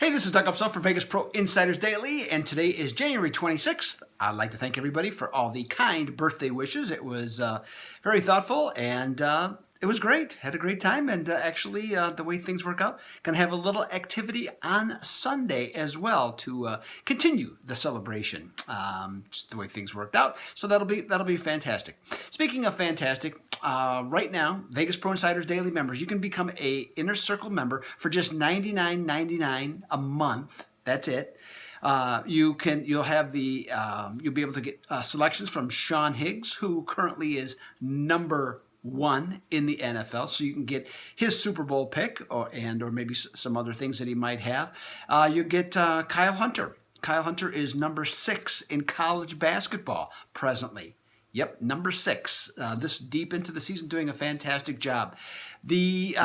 Hey, this is Doug Upsall for Vegas Pro Insiders Daily, and today is January 26th. I'd like to thank everybody for all the kind birthday wishes. It was very thoughtful, and it was great. Had a great time, and actually, the way things work out, going to have a little activity on Sunday as well to continue the celebration. Just the way things worked out, so that'll be fantastic. Speaking of fantastic. Right now, Vegas Pro Insiders Daily members, you can become a Inner Circle member for just $99.99 a month. That's it. You'll be able to get selections from Sean Higgs, who currently is number 1 in the NFL, so you can get his Super Bowl pick or maybe some other things that he might have. You get Kyle Hunter. Kyle Hunter is number 6 in college basketball presently. Yep, number 6. This deep into the season, doing a fantastic job. The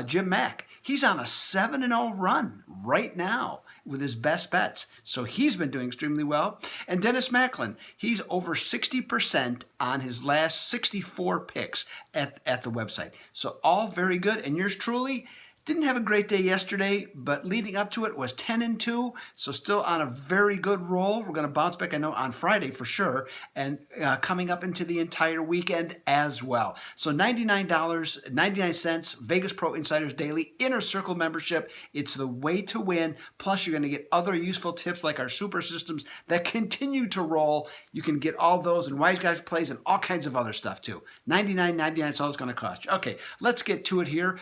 Jim Mack. He's on a 7-0 run right now with his best bets. So he's been doing extremely well. And Dennis Macklin, he's over 60% on his last 64 picks at the website. So all very good. And yours truly didn't have a great day yesterday, but leading up to it was 10-2, so still on a very good roll. We're going to bounce back, I know, on Friday for sure, and coming up into the entire weekend as well. So $99.99, Vegas Pro Insiders Daily Inner Circle membership. It's the way to win. Plus, you're going to get other useful tips like our super systems that continue to roll. You can get all those and Wise Guys plays and all kinds of other stuff too. $99.99 is all it's going to cost you. Okay, let's get to it here.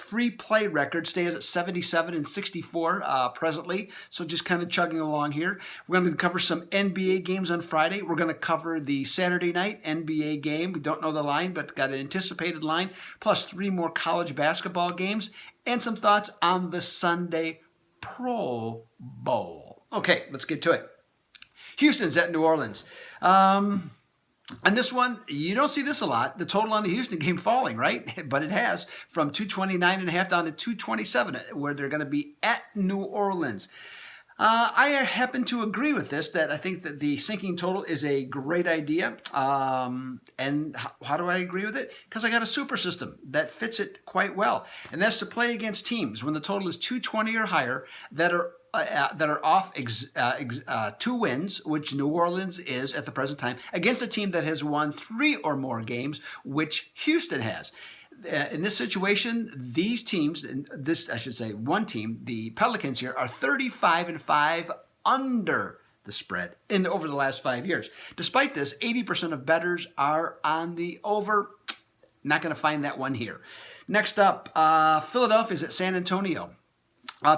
Free play record stays at 77 and 64 presently, so just kind of chugging along here. We're going to cover some NBA games on Friday. We're going to cover the Saturday night NBA game. We don't know the line, but got an anticipated line, plus 3 more college basketball games, and some thoughts on the Sunday Pro Bowl. Okay, let's get to it. Houston's at New Orleans. On this one, you don't see this a lot. The total on the Houston game falling, right? But it has, from 229.5 down to 227, where they're going to be at New Orleans. I happen to agree with this, that I think that the sinking total is a great idea. And how do I agree with it? Because I got a super system that fits it quite well. And that's to play against teams when the total is 220 or higher that are off 2 wins, which New Orleans is at the present time, against a team that has won 3 or more games, which Houston has. In this situation, these teams, one team, the Pelicans here, are 35-5 under the spread over the last 5 years. Despite this, 80% of bettors are on the over. Not going to find that one here. Next up, Philadelphia is at San Antonio.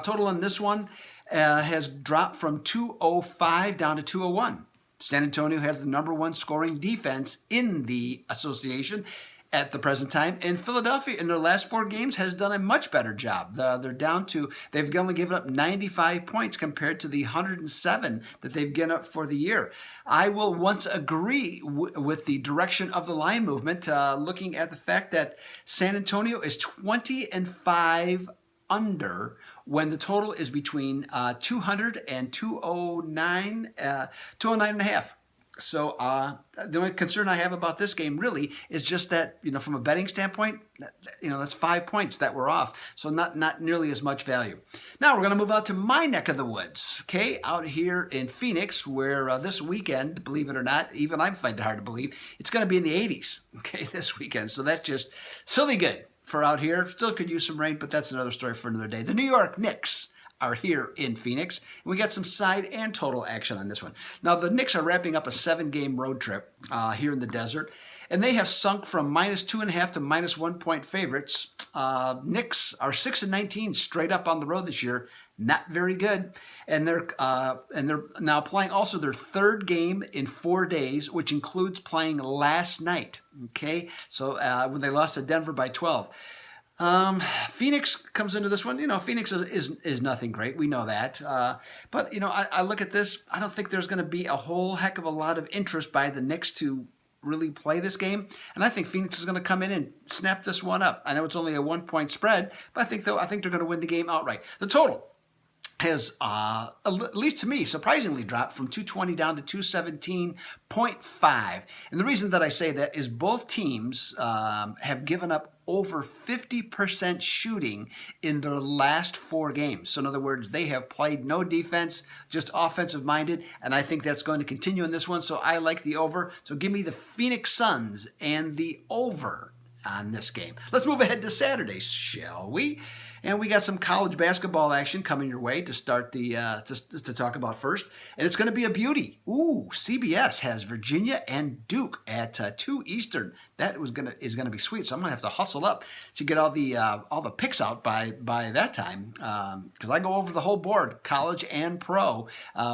Total on this one has dropped from 205 down to 201. San Antonio has the number 1 scoring defense in the association at the present time, and Philadelphia in their last 4 games has done a much better job. They've only given up 95 points compared to the 107 that they've given up for the year. I will once agree with the direction of the line movement, looking at the fact that San Antonio is 20-5 under when the total is between 200 and 209, 209.5. So the only concern I have about this game really is just that, from a betting standpoint, that's 5 points that were off. So not nearly as much value. Now we're going to move out to my neck of the woods, okay, out here in Phoenix, where this weekend, believe it or not, even I find it hard to believe, it's going to be in the 80s, okay, this weekend. So that's just silly good for out here. Still could use some rain, but that's another story for another day. The New York Knicks are here in Phoenix, and we got some side and total action on this one. Now, the Knicks are wrapping up a 7-game road trip here in the desert, and they have sunk from -2.5 to -1 point favorites. Knicks are 6-19 straight up on the road this year. Not very good, and they're now playing also their 3rd game in 4 days, which includes playing last night. Okay, so when they lost to Denver by 12. Phoenix comes into this one. Phoenix is nothing great. We know that. But I look at this. I don't think there's going to be a whole heck of a lot of interest by the Knicks to really play this game, and I think Phoenix is going to come in and snap this one up. I know it's only a 1-point spread, but I think they're going to win the game outright. The total has, at least to me, surprisingly dropped from 220 down to 217.5. And the reason that I say that is both teams have given up over 50% shooting in their last 4 games. So in other words, they have played no defense, just offensive minded, and I think that's going to continue in this one. So I like the over. So give me the Phoenix Suns and the over on this game. Let's move ahead to Saturday, shall we? And we got some college basketball action coming your way to start the to talk about first, and it's going to be a beauty. Ooh, CBS has Virginia and Duke at 2 Eastern. That is gonna be sweet. So I'm gonna have to hustle up to get all the picks out by that time, because I go over the whole board, college and pro,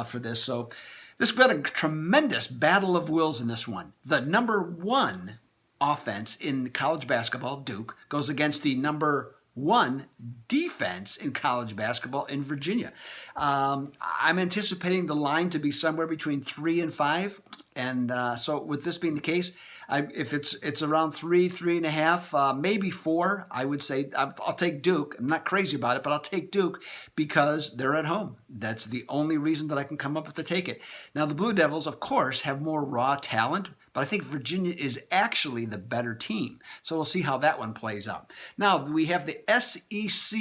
for this. So this has been a tremendous battle of wills in this one. The number 1 offense in college basketball, Duke, goes against the number 1 defense in college basketball in Virginia. I'm anticipating the line to be somewhere between 3 and 5, and so with this being the case, if it's around 3.5, maybe 4, I would say I'll take Duke. I'm not crazy about it, but I'll take Duke because they're at home. That's the only reason that I can come up with to take it. Now the Blue Devils, of course, have more raw talent, but I think Virginia is actually the better team. So we'll see how that one plays out. Now we have the SEC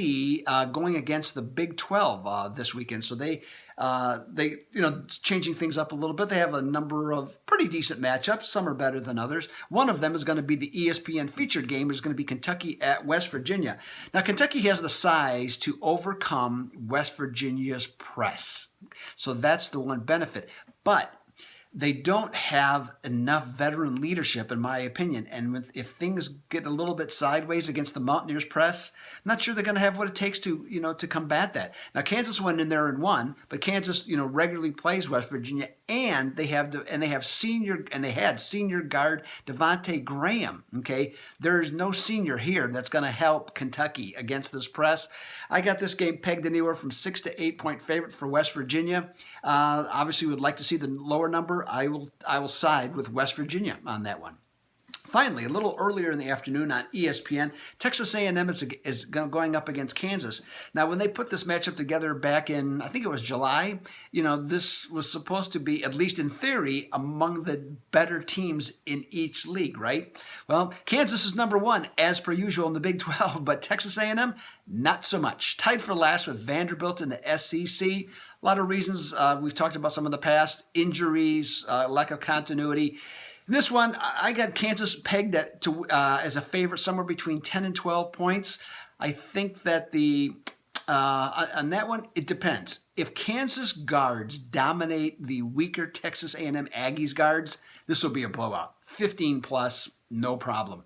going against the Big 12 this weekend. So they changing things up a little bit. They have a number of pretty decent matchups. Some are better than others. One of them is going to be the ESPN featured game, which is going to be Kentucky at West Virginia. Now Kentucky has the size to overcome West Virginia's press. So that's the one benefit. But they don't have enough veteran leadership, in my opinion. And if things get a little bit sideways against the Mountaineers press, I'm not sure they're going to have what it takes to combat that. Now, Kansas went in there and won, but Kansas, regularly plays West Virginia, and they had senior guard Devontae Graham. Okay, there is no senior here that's going to help Kentucky against this press. I got this game pegged anywhere from 6 to 8 point favorite for West Virginia. Obviously, would like to see the lower number. I will side with West Virginia on that one. Finally, a little earlier in the afternoon on ESPN, Texas A&M is going up against Kansas. Now, when they put this matchup together back in, I think it was July, this was supposed to be, at least in theory, among the better teams in each league, right? Well, Kansas is number 1, as per usual, in the Big 12, but Texas A&M, not so much. Tied for last with Vanderbilt in the SEC. A lot of reasons. We've talked about some in the past. Injuries, lack of continuity. This one, I got Kansas pegged as a favorite somewhere between 10 and 12 points. I think that on that one, it depends. If Kansas guards dominate the weaker Texas A&M Aggies guards, this will be a blowout. 15 plus, no problem.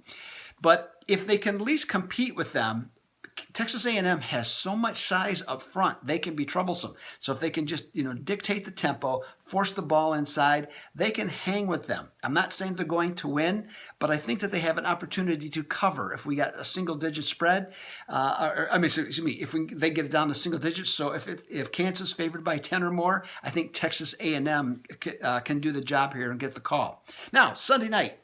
But if they can at least compete with them, Texas A&M has so much size up front, they can be troublesome. So if they can just, dictate the tempo, force the ball inside, they can hang with them. I'm not saying they're going to win, but I think that they have an opportunity to cover if we got a single-digit spread. If they get it down to single digits. So if Kansas favored by 10 or more, I think Texas A&M can do the job here and get the call. Now, Saturday night,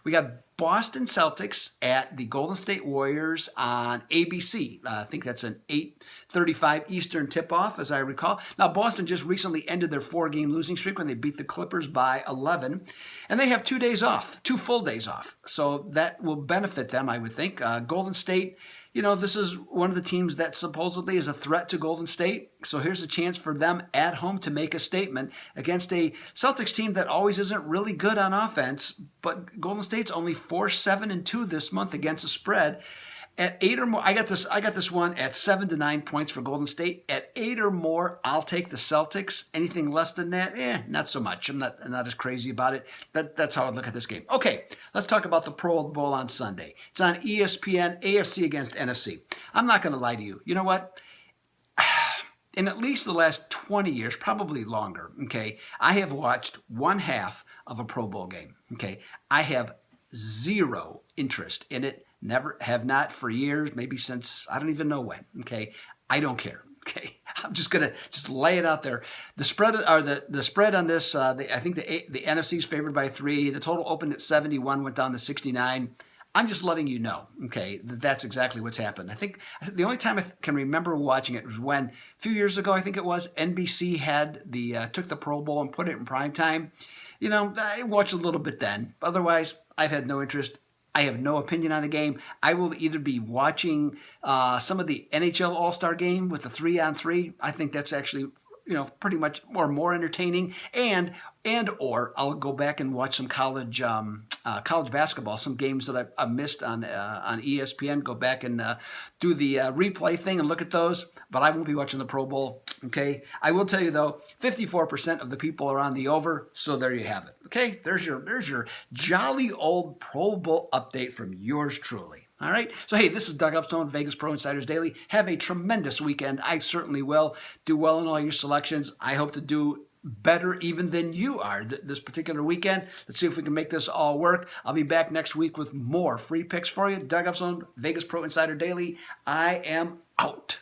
we got Boston Celtics at the Golden State Warriors on ABC. I think that's an 8:35 Eastern tip-off, as I recall. Now, Boston just recently ended their 4-game losing streak when they beat the Clippers by 11. And they have 2 days off, 2 full days off. So that will benefit them, I would think. Golden State, this is one of the teams that supposedly is a threat to Golden State. So here's a chance for them at home to make a statement against a Celtics team that always isn't really good on offense. But Golden State's only 4-7-2 this month against the spread. At 8 or more, I got this one at 7 to 9 points for Golden State. At 8 or more, I'll take the Celtics. Anything less than that, not so much. I'm not as crazy about it. That's how I look at this game. Okay, let's talk about the Pro Bowl on Sunday. It's on ESPN, AFC against NFC. I'm not going to lie to you. You know what? In at least the last 20 years, probably longer, okay, I have watched one half of a Pro Bowl game, okay? I have zero interest in it. Never, have not for years, maybe since I don't even know when, okay? I don't care, okay? I'm just going to lay it out there. The spread on this, I think the NFC is favored by 3. The total opened at 71, went down to 69. I'm just letting you know, okay, that's exactly what's happened. I think the only time I can remember watching it was when a few years ago, I think it was, NBC had took the Pro Bowl and put it in prime time. I watched a little bit then. Otherwise, I've had no interest. I have no opinion on the game. I will either be watching some of the NHL All-Star game with the 3-on-3. I think that's actually pretty much more entertaining, or I'll go back and watch some college basketball, some games that I missed on ESPN. Go back and do the replay thing and look at those. But I won't be watching the Pro Bowl. Okay, I will tell you though, 54% of the people are on the over. So there you have it. Okay, there's your jolly old Pro Bowl update from yours truly. All right. So, hey, this is Doug Upstone, Vegas Pro Insiders Daily. Have a tremendous weekend. I certainly will. Do well in all your selections. I hope to do better even than you are this particular weekend. Let's see if we can make this all work. I'll be back next week with more free picks for you. Doug Upstone, Vegas Pro Insider Daily. I am out.